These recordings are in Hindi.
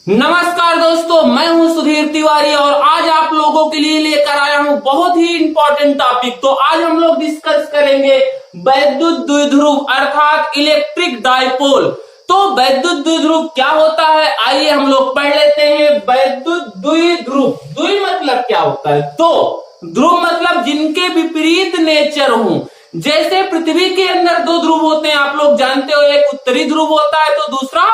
नमस्कार दोस्तों, मैं हूं सुधीर तिवारी और आज आप लोगों के लिए लेकर आया हूं बहुत ही इंपॉर्टेंट टॉपिक। तो आज हम लोग डिस्कस करेंगे वैद्युत द्विध्रुव अर्थात इलेक्ट्रिक डायपोल। तो वैद्युत द्विध्रुव क्या होता है, आइए हम लोग पढ़ लेते हैं। वैद्युत द्विध्रुव, द्वि मतलब क्या होता है? दो, ध्रुव मतलब जिनके विपरीत नेचर हों। जैसे पृथ्वी के अंदर दो ध्रुव होते हैं, आप लोग जानते हो, एक उत्तरी ध्रुव होता है तो दूसरा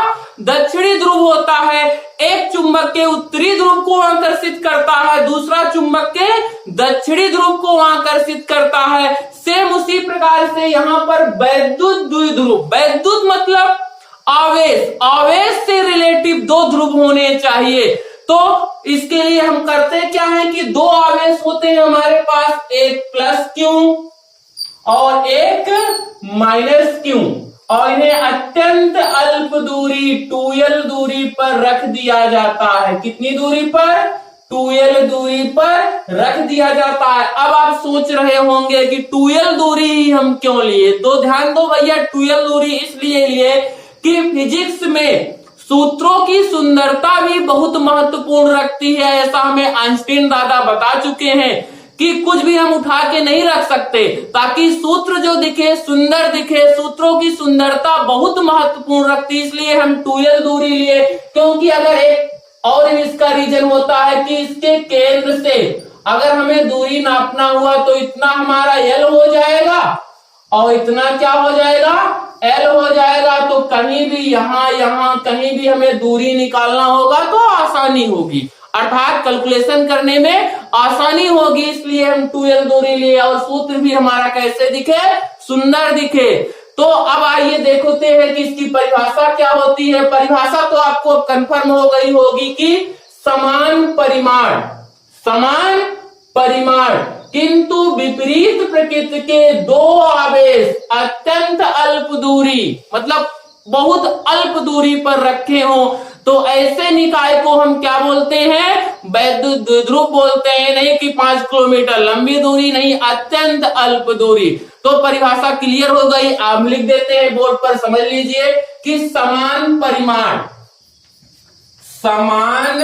दक्षिणी ध्रुव होता है। एक चुंबक के उत्तरी ध्रुव को आकर्षित करता है, दूसरा चुंबक के दक्षिणी ध्रुव को आकर्षित करता है। सेम उसी प्रकार से यहाँ पर वैद्युत द्विध्रुव, वैद्युत मतलब आवेश, आवेश से रिलेटिव दो ध्रुव होने चाहिए। तो इसके लिए हम करते क्या है कि दो आवेश होते हैं हमारे पास, एक प्लस क्यू और एक माइनस क्यू, और इन्हें अत्यंत अल्प दूरी 2l दूरी पर रख दिया जाता है। कितनी दूरी पर? 2l दूरी पर रख दिया जाता है। अब आप सोच रहे होंगे कि 2l दूरी ही हम क्यों लिए? तो ध्यान दो भैया, 2l दूरी इसलिए लिए कि फिजिक्स में सूत्रों की सुंदरता भी बहुत महत्वपूर्ण रखती है। ऐसा हमें आइंस्टीन दादा बता चुके हैं कि कुछ भी हम उठा के नहीं रख सकते, ताकि सूत्र जो दिखे सुंदर दिखे। सूत्रों की सुंदरता बहुत महत्वपूर्ण रखती है, इसलिए हम 2l दूरी लिए। क्योंकि अगर एक और इसका रीजन होता है कि इसके केंद्र से अगर हमें दूरी नापना हुआ तो इतना हमारा l हो जाएगा और इतना क्या हो जाएगा? l हो जाएगा। तो कहीं भी यहाँ कहीं भी हमें दूरी निकालना होगा तो आसानी होगी, अर्थात कैलकुलेशन करने में आसानी होगी, इसलिए हम 2l दूरी लिए और सूत्र भी हमारा कैसे दिखे? सुंदर दिखे। तो अब आइए देखते हैं कि इसकी परिभाषा क्या होती है। परिभाषा तो आपको कंफर्म हो गई होगी कि समान परिमाण, समान परिमाण किंतु विपरीत प्रकृति के दो आवेश अत्यंत अल्प दूरी, मतलब बहुत अल्प दूरी पर रखे हों, तो ऐसे निकाय को हम क्या बोलते हैं? वैद्युत द्विध्रुव बोलते हैं। नहीं कि 5 किलोमीटर लंबी दूरी, नहीं, अत्यंत अल्प दूरी। तो परिभाषा क्लियर हो गई। आप लिख देते हैं बोर्ड पर, समझ लीजिए कि समान परिमाण, समान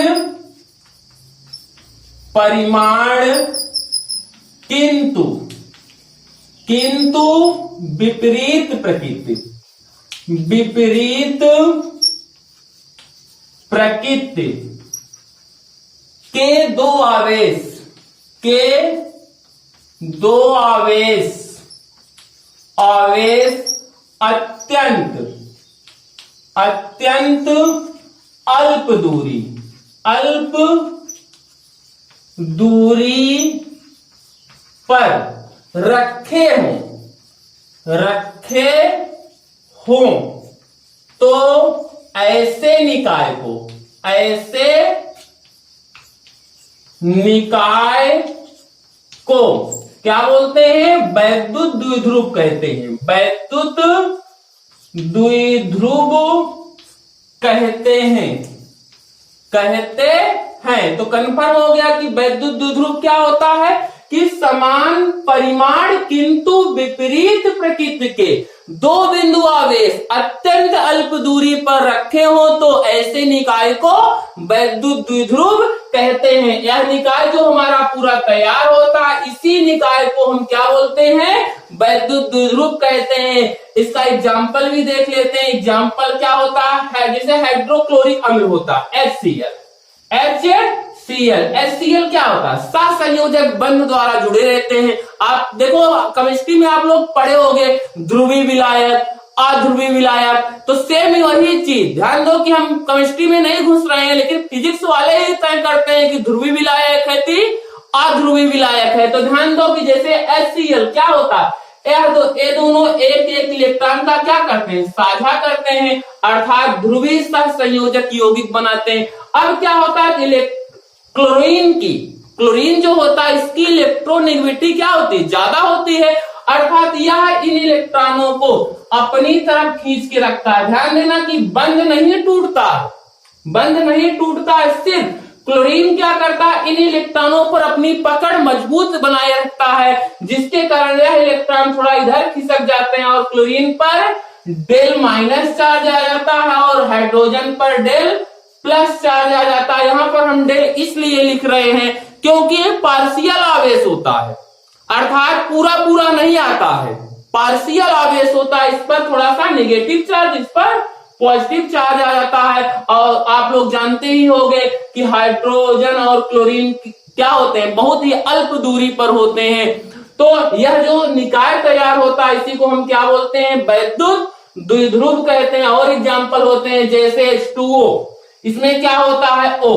परिमाण किंतु विपरीत प्रकृति, विपरीत प्रकृति के दो आवेश, के दो आवेश, आवेश अत्यंत अल्प दूरी, अल्प दूरी पर रखे हों, तो ऐसे निकाय को क्या बोलते हैं? वैद्युत द्विध्रुव कहते हैं। वैद्युत द्विध्रुव कहते हैं। तो कंफर्म हो गया कि वैद्युत द्विध्रुव क्या होता है कि समान परिमाण किंतु विपरीत प्रकृति के दो बिंदु आवेश अत्यंत अल्प दूरी पर रखे हो, तो ऐसे निकाय को वैद्युत द्विध्रुव कहते हैं। यह निकाय जो हमारा पूरा तैयार होता है, इसी निकाय को हम क्या बोलते हैं? वैद्युत द्विध्रुव कहते हैं। इसका एग्जाम्पल भी देख लेते हैं। एग्जाम्पल क्या होता है? जैसे हाइड्रोक्लोरिक अम्ल होता है HCl, HCl क्या होता है? सहसंयोजक बंध द्वारा जुड़े रहते हैं। आप देखो केमिस्ट्री में आप लोग पढ़े होंगे ध्रुवी विलायक, अध्रुवी विलायक, तो सेम वही चीज। ध्यान दो कि हम केमिस्ट्री में नहीं घुस रहे हैं, लेकिन फिजिक्स वाले ही तय करते हैं कि ध्रुवी विलायक है कि अध्रुवी विलायक है। तो ध्यान दो कि जैसे HCl क्या होता है? ये दोनों एक इलेक्ट्रॉन का क्या करते हैं? साझा करते हैं, अर्थात ध्रुवीय सहसंयोजक यौगिक बनाते हैं। अब क्या होता है? क्लोरीन जो होता है, इसकी इलेक्ट्रोनेगेटिविटी क्या होती है? ज्यादा होती है, अर्थात यह इन इलेक्ट्रॉनों को अपनी तरफ खींच के रखता है। ध्यान देना कि बंध नहीं टूटता, सिर्फ क्लोरीन क्या करता है? इन इलेक्ट्रॉनों पर अपनी पकड़ मजबूत बनाए रखता है, जिसके कारण यह इलेक्ट्रॉन थोड़ा इधर खिसक जाते हैं और क्लोरीन पर डेल माइनस चार्ज आ जाता है और हाइड्रोजन पर डेल प्लस चार्ज आ जाता है। यहां पर हम डेल इसलिए लिख रहे हैं क्योंकि ये पार्शियल आवेश होता है, अर्थात पूरा पूरा नहीं आता है, पार्शियल आवेश होता है। इस पर थोड़ा सा नेगेटिव चार्ज, इस पर पॉजिटिव चार्ज आ जाता है। और आप लोग जानते ही होंगे कि हाइड्रोजन और क्लोरीन क्या होते हैं, बहुत ही अल्प दूरी पर होते हैं। तो यह जो निकाय तैयार होता है इसी को हम क्या बोलते हैं, वैद्युत द्विध्रुव कहते हैं। और एग्जाम्पल होते हैं जैसे H2O, इसमें क्या होता है O,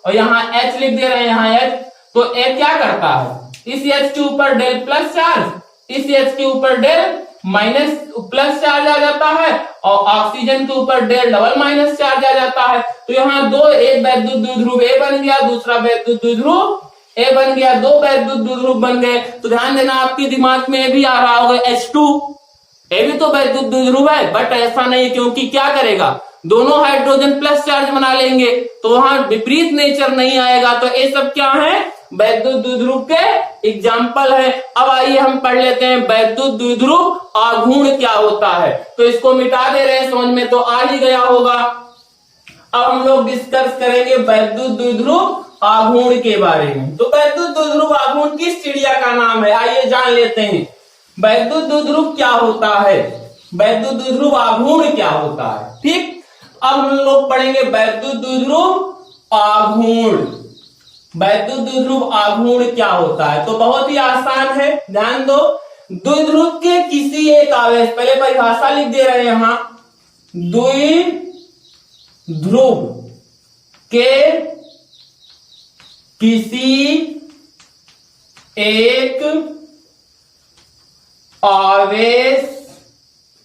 और यहाँ H लिख दे रहे हैं, यहाँ H, तो A क्या करता है, इस H के ऊपर डेल प्लस चार्ज, इस H के ऊपर डेल माइनस प्लस चार्ज आ जाता है, और ऑक्सीजन के ऊपर डेल डबल माइनस चार्ज आ जाता है। तो यहाँ दो, एक वैद्युत द्विध्रुव A बन गया, दूसरा वैद्युत द्विध्रुव A बन गया, दो वैद्युत द्विध्रुव बन गए। तो ध्यान देना, आपके दिमाग में भी आ रहा होगा H2, ये भी तो वैद्युत द्विध्रुव है, बट ऐसा नहीं, क्योंकि क्या करेगा, दोनों हाइड्रोजन प्लस चार्ज बना लेंगे तो वहां विपरीत नेचर नहीं आएगा। तो ये सब क्या है, वैद्युत द्विध्रुव के एग्जाम्पल है। अब आइए हम पढ़ लेते हैं वैद्युत द्विध्रुव आघूर्ण क्या होता है। तो इसको मिटा दे रहे हैं, समझ में तो आ ही गया होगा। अब हम लोग डिस्कस करेंगे वैद्युत द्विध्रुव आघूर्ण के बारे में। तो वैद्युत द्विध्रुव आघूर्ण किस चिड़िया का नाम है, आइए जान लेते हैं। वैद्युत द्विध्रुव क्या होता है, वैद्युत द्विध्रुव आघूर्ण क्या होता है, ठीक। अब हम लोग पढ़ेंगे वैद्युत द्विध्रुव आघूर्ण। वैद्युत द्विध्रुव आघूर्ण क्या होता है, तो बहुत ही आसान है, ध्यान दो। द्विध्रुव के किसी एक आवेश, पहले परिभाषा लिख दे रहे हैं यहां, द्विध्रुव के किसी एक आवेश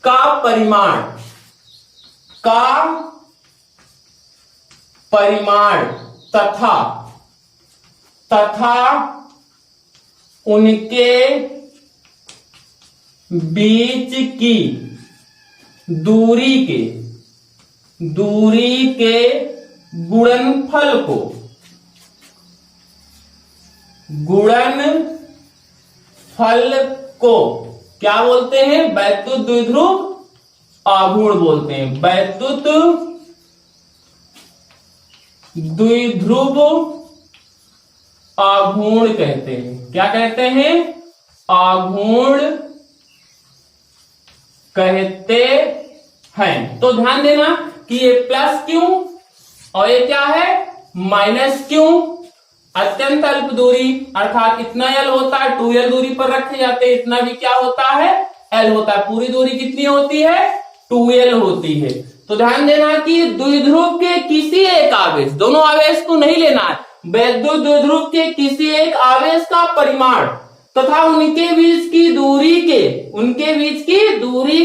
का परिमाण तथा उनके बीच की दूरी के गुणनफल को क्या बोलते हैं, वैद्युत द्विध्रुव आघूर्ण बोलते हैं। वैद्युत द्विध्रुव आघूर्ण कहते हैं, क्या कहते हैं, आघूर्ण कहते हैं। तो ध्यान देना कि ये प्लस क्यों और ये क्या है, माइनस क्यों। अत्यंत अल्प दूरी अर्थात इतना L होता है, 2L दूरी पर रखे जाते हैं, इतना भी क्या होता है, L होता है। पूरी दूरी कितनी होती है, 2L होती है। तो ध्यान देना कि द्विध्रुव के किसी एक आवेश, दोनों आवेश को नहीं लेना है, वैद्युत द्विध्रुव के किसी एक आवेश का परिमाण तथा उनके बीच की दूरी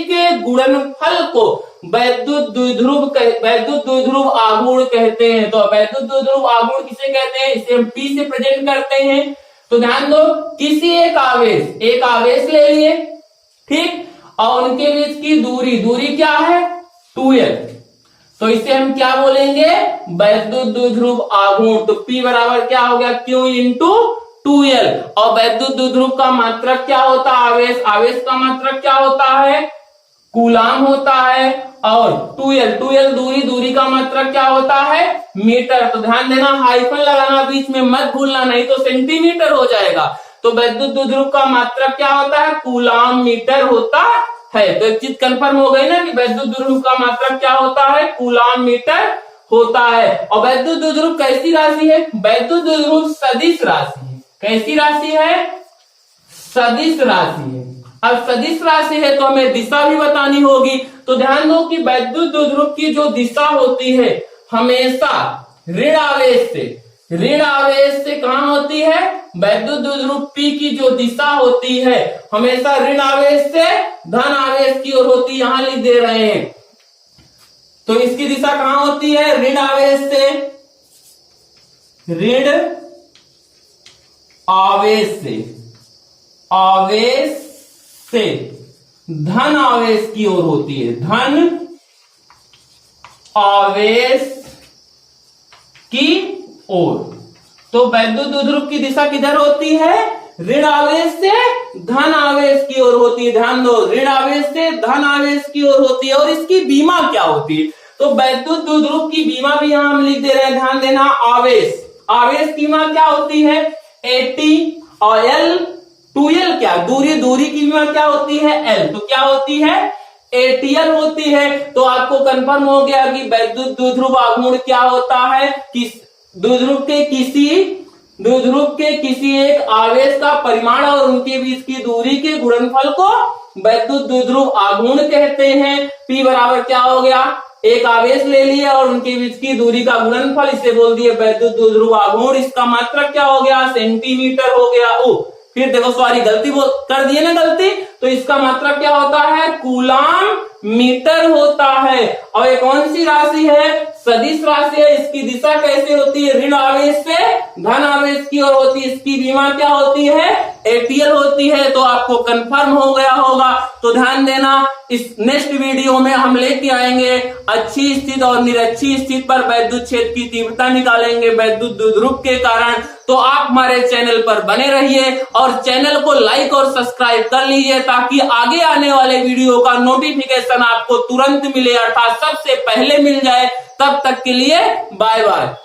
के गुणनफल को वैद्युत द्विध्रुव आघूर्ण कहते हैं। तो वैद्युत द्विध्रुव आघूर्ण किसे कहते हैं, इसे हम P से प्रेजेंट करते हैं। तो ध्यान दो, किसी एक आवेश ले लिए, ठीक, और उनके बीच की दूरी क्या है, 2L। तो इसे हम क्या बोलेंगे, वैद्युत द्विध्रुव आघूर्ण। तो P बराबर क्या हो गया, Q इंटू 2L। और वैद्युत द्विध्रुव का मात्रक क्या होता है, आवेश का मात्रक क्या होता है, कूलाम होता है। और 2L दूरी का मात्रक क्या होता है, मीटर। तो ध्यान देना, हाइफन लगाना बीच में मत भूलना, नहीं तो सेंटीमीटर हो जाएगा। तो वैद्युत द्विध्रुव का मात्रक क्या होता है, कूलाम मीटर होता है। तो एक चीज कंफर्म हो गई ना कि वैद्युत द्विध्रुव का मात्रक क्या होता है, कूलाम मीटर होता है। और वैद्युत द्विध्रुव कैसी राशि है, वैद्युत द्विध्रुव सदिश राशि है। कैसी राशि है, सदिश राशि है। अब सदिश राशि है तो हमें दिशा भी बतानी होगी। तो ध्यान दो कि वैद्युत द्विध्रुव की जो दिशा होती है हमेशा ऋण आवेश से कहां होती है, वैद्युत द्विध्रुव P की जो दिशा होती है हमेशा ऋण आवेश से धन आवेश की ओर होती है। यहां लिख दे रहे हैं, तो इसकी दिशा कहां होती है, ऋण आवेश से धन आवेश की ओर होती है, धन आवेश की ओर। तो वैद्युत द्विध्रुव की दिशा किधर होती है, ऋण आवेश से धन आवेश की ओर होती है। ध्यान दो, ऋण आवेश से धन आवेश की ओर होती है। और इसकी बीमा क्या होती है, तो वैद्युत द्विध्रुव की बीमा भी यहां हम लिख दे रहे हैं, ध्यान देना। आवेश की बीमा क्या होती है, AT, और L, 2L क्या, दूरी की बीमा क्या होती है, L, तो क्या होती है, ATL होती है। तो आपको कंफर्म हो गया कि वैद्युत द्विध्रुव आघूर्ण क्या होता है, द्विध्रुव के किसी एक आवेश का परिमाण और उनके बीच की दूरी के गुणनफल को वैद्युत द्विध्रुव आघूर्ण कहते हैं। P बराबर क्या हो गया, एक आवेश ले लिया और उनके बीच की दूरी का गुणनफल, इसे बोल दिए वैद्युत द्विध्रुव आघूर्ण। इसका मात्रक क्या हो गया, सेंटीमीटर हो गया। फिर देखो सॉरी, गलती कर दिए ना गलती, तो इसका मात्रक क्या होता है, कूलाम मीटर होता है। और ये कौन सी राशि है, सदिश राशि है। इसकी दिशा कैसे होती है, ऋण आवेश से धन आवेश की ओर होती है। इसकी बीमा क्या होती है, ATL होती है। तो आपको कंफर्म हो गया होगा। तो ध्यान देना, इस नेक्स्ट वीडियो में हम लेके आएंगे अच्छी स्थिति और निरक्षी स्थिति पर वैद्युत क्षेत्र की तीव्रता निकालेंगे वैद्युत द्विध्रुव के कारण। तो आप हमारे चैनल पर बने रहिए और चैनल को लाइक और सब्सक्राइब कर लीजिए, ताकि आगे आने वाले वीडियो का नोटिफिकेशन आपको तुरंत मिले, अर्थात सबसे पहले मिल जाए। तब तक के लिए बाय बाय।